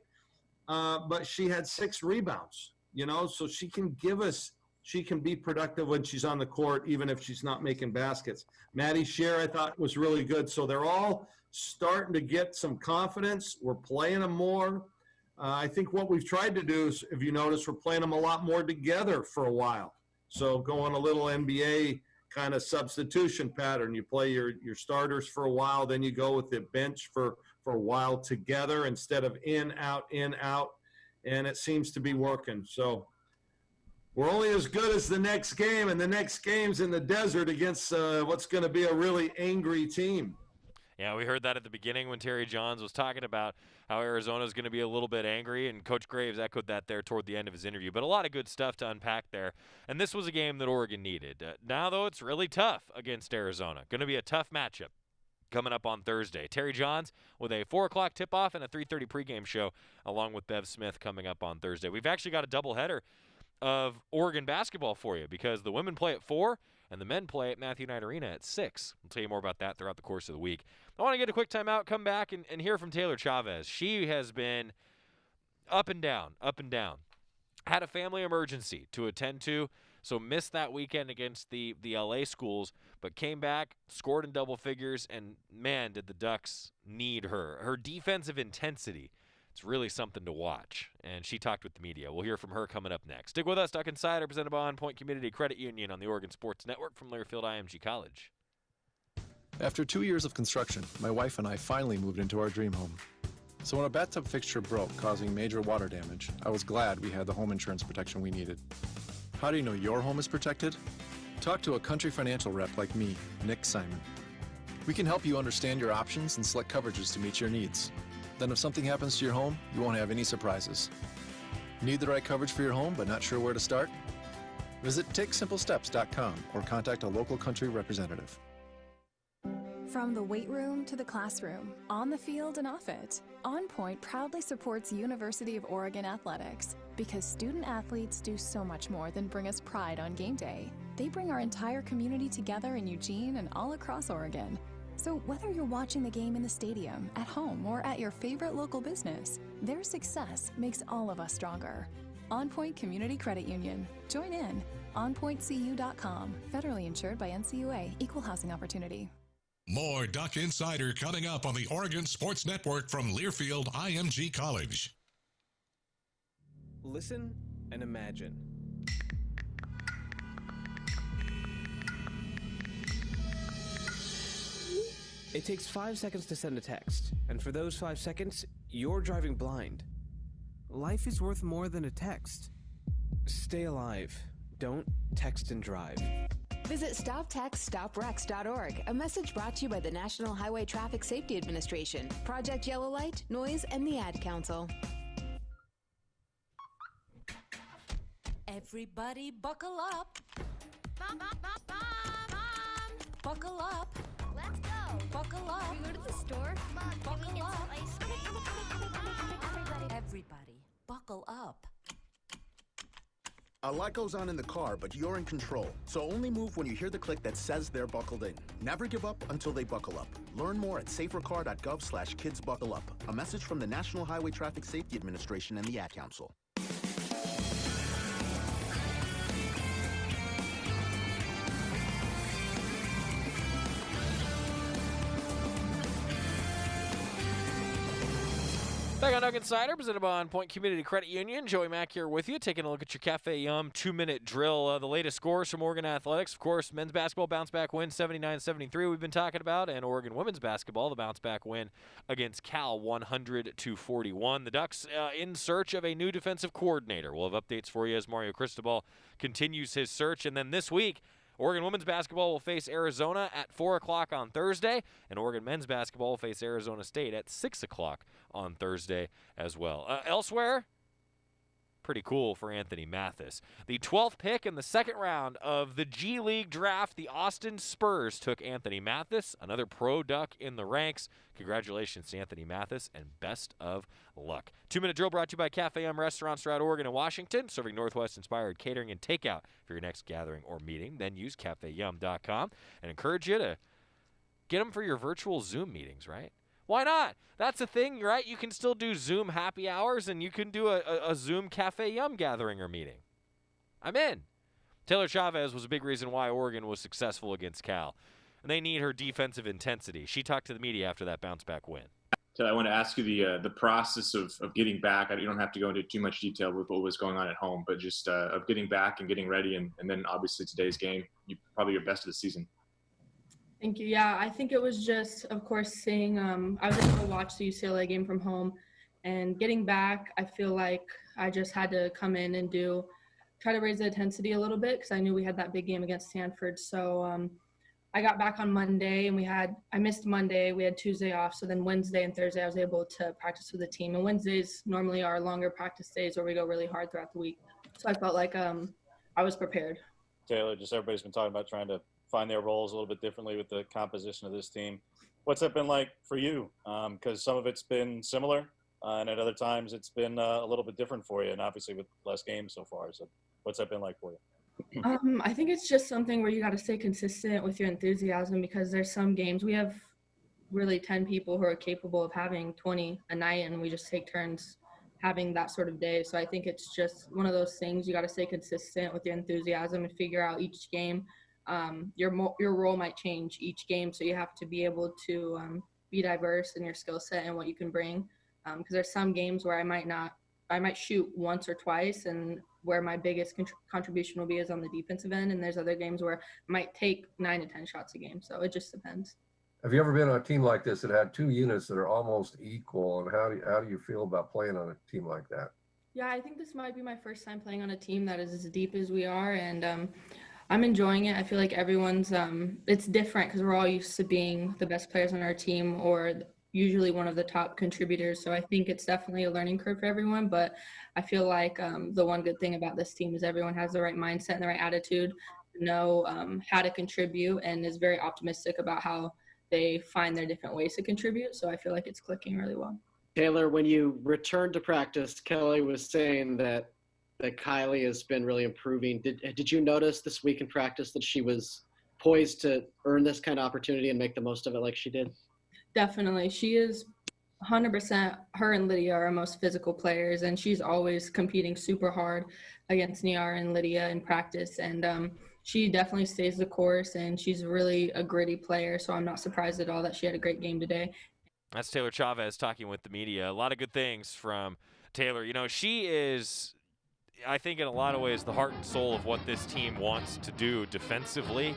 F: but she had 6 rebounds, you know, so she can give us she can be productive when she's on the court, even if she's not making baskets. Maddie Shear, I thought, was really good. So they're all starting to get some confidence. We're playing them more. I think what we've tried to do is, if you notice, we're playing them a lot more together for a while. So going a little NBA kind of substitution pattern. You play your starters for a while, then you go with the bench for a while together instead of in, out, and it seems to be working. So we're only as good as the next game, and the next game's in the desert against what's going to be a really angry team.
E: Yeah, we heard that at the beginning when Terry Johns was talking about how Arizona's going to be a little bit angry, and Coach Graves echoed that there toward the end of his interview. But a lot of good stuff to unpack there, and this was a game that Oregon needed. Now, though, it's really tough against Arizona. Going to be a tough matchup coming up on Thursday. Terry Johns with a 4 o'clock tip-off and a 3:30 pregame show, along with Bev Smith coming up on Thursday. We've actually got a doubleheader of Oregon basketball for you because the women play at 4 and the men play at Matthew Knight Arena at 6. We'll tell you more about that throughout the course of the week. I want to get a quick timeout, come back, and hear from Taylor Chavez. She has been up and down. Had a family emergency to attend to, so missed that weekend against the LA schools, but came back, scored in double figures, and man, did the Ducks need her. Her defensive intensity, it's really something to watch, and she talked with the media. We'll hear from her coming up next. Stick with us, Duck Insider, presented by On Point Community Credit Union on the Oregon Sports Network from Learfield IMG College.
H: After 2 years of construction, my wife and I finally moved into our dream home. So when a bathtub fixture broke, causing major water damage, I was glad we had the home insurance protection we needed. How do you know your home is protected? Talk to a Country Financial rep like me, Nick Simon. We can help you understand your options and select coverages to meet your needs. Then if something happens to your home, you won't have any surprises. Need the right coverage for your home but not sure where to start? Visit TakeSimpleSteps.com or contact a local Country representative.
Q: From the weight room to the classroom, on the field and off it, On Point proudly supports University of Oregon athletics because student athletes do so much more than bring us pride on game day. They bring our entire community together in Eugene and all across Oregon. So whether you're watching the game in the stadium, at home, or at your favorite local business, their success makes all of us stronger. On Point Community Credit Union. Join in. OnPointCU.com. Federally insured by NCUA. Equal housing opportunity.
B: More Duck Insider coming up on the Oregon Sports Network from Learfield IMG College.
R: Listen and imagine. It takes 5 seconds to send a text, and for those 5 seconds, you're driving blind. Life is worth more than a text. Stay alive. Don't text and drive.
S: Visit StopTextStopWrecks.org, a message brought to you by the National Highway Traffic Safety Administration, Project Yellow Light, Noise, and the Ad Council.
T: Everybody buckle up. Buckle up.
L: Let's go.
T: Buckle up.
L: Can we go to the store?
T: Come on,
L: Buckle
T: can we get
L: up.
T: some ice cream?
L: Everybody.
T: Everybody, buckle up.
C: A lot goes on in the car, but you're in control. So only move when you hear the click that says they're buckled in. Never give up until they buckle up. Learn more at safercar.gov/kidsbuckleup. A message from the National Highway Traffic Safety Administration and the Ad Council.
E: Back on Duck Insider, presented by On Point Community Credit Union. Joey Mack here with you, taking a look at your Cafe Yum 2-minute drill. The latest scores from Oregon Athletics. Of course, men's basketball bounce-back win 79-73 we've been talking about, and Oregon women's basketball, the bounce-back win against Cal 100-41. The Ducks in search of a new defensive coordinator. We'll have updates for you as Mario Cristobal continues his search. And then this week, Oregon women's basketball will face Arizona at 4 o'clock on Thursday, and Oregon men's basketball will face Arizona State at 6 o'clock on Thursday as well. Elsewhere, pretty cool for Anthony Mathis. The 12th pick in the second round of the G League draft, the Austin Spurs took Anthony Mathis, another pro Duck in the ranks. Congratulations to Anthony Mathis, and best of luck. 2-minute drill brought to you by Cafe Yum restaurants throughout Oregon and Washington, serving Northwest-inspired catering and takeout for your next gathering or meeting. Then use CafeYum.com and encourage you to get them for your virtual Zoom meetings, right? Why not? That's the thing, right? You can still do Zoom happy hours, and you can do a Zoom Cafe Yum gathering or meeting. I'm in. Taylor Chavez was a big reason why Oregon was successful against Cal. And they need her defensive intensity. She talked to the media after that bounce-back win.
M: So I want to ask you the process of getting back. You don't have to go into too much detail with what was going on at home, but just of getting back and getting ready, and then obviously today's game, probably your best of the season.
O: Thank you. Yeah, I think it was just, of course, seeing I was able to watch the UCLA game from home, and getting back, I feel like I just had to come in and try to raise the intensity a little bit because I knew we had that big game against Stanford. So I got back on Monday, and I missed Monday. We had Tuesday off. So then Wednesday and Thursday, I was able to practice with the team. And Wednesdays normally are longer practice days where we go really hard throughout the week. So I felt like I was prepared.
J: Taylor, just everybody's been talking about trying to find their roles a little bit differently with the composition of this team. What's that been like for you? Because some of it's been similar, and at other times it's been a little bit different for you, and obviously with less games so far. So what's that been like for you?
O: I think it's just something where you got to stay consistent with your enthusiasm, because there's some games we have really 10 people who are capable of having 20 a night, and we just take turns having that sort of day. So I think it's just one of those things. You got to stay consistent with your enthusiasm and figure out each game. Your role might change each game, so you have to be able to be diverse in your skill set and what you can bring. Because there's some games where I might shoot once or twice, and where my biggest contribution will be is on the defensive end. And there's other games where I might take 9 to 10 shots a game. So it just depends.
P: Have you ever been on a team like this that had two units that are almost equal? And how do you feel about playing on a team like that?
O: Yeah, I think this might be my first time playing on a team that is as deep as we are. And I'm enjoying it. I feel like everyone's it's different because we're all used to being the best players on our team, or usually one of the top contributors. So I think it's definitely a learning curve for everyone, but I feel like the one good thing about this team is everyone has the right mindset and the right attitude, know how to contribute, and is very optimistic about how they find their different ways to contribute. So I feel like it's clicking really well.
N: Taylor, when you returned to practice, Kelly was saying that Kylie has been really improving. Did you notice this week in practice that she was poised to earn this kind of opportunity and make the most of it like she did?
O: Definitely. She is 100%. Her and Lydia are our most physical players, and she's always competing super hard against Niara and Lydia in practice. And she definitely stays the course, and she's really a gritty player. So I'm not surprised at all that she had a great game today.
E: That's Taylor Chavez talking with the media. A lot of good things from Taylor. You know, she is, I think, in a lot of ways, the heart and soul of what this team wants to do defensively.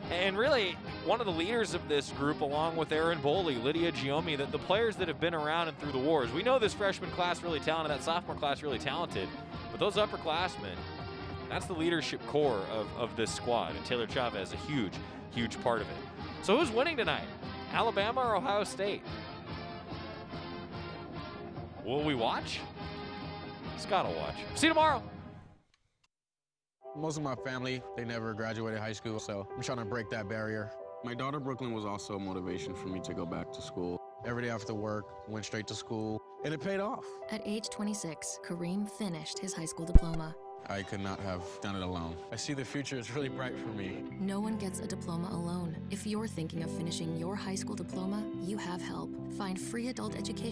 E: And really, one of the leaders of this group, along with Erin Boley, Lydia Giomi, the players that have been around and through the wars. We know this freshman class really talented, that sophomore class really talented, but those upperclassmen, that's the leadership core of this squad. And Taylor Chavez, a huge, huge part of it. So who's winning tonight? Alabama or Ohio State? Will we watch? Scott will watch. See you tomorrow.
U: Most of my family, they never graduated high school, so I'm trying to break that barrier. My daughter, Brooklyn, was also a motivation for me to go back to school. Every day after work, went straight to school, and it paid off.
W: At age 26, Kareem finished his high school diploma.
U: I could not have done it alone. I see the future is really bright for me.
W: No one gets a diploma alone. If you're thinking of finishing your high school diploma, you have help. Find free adult education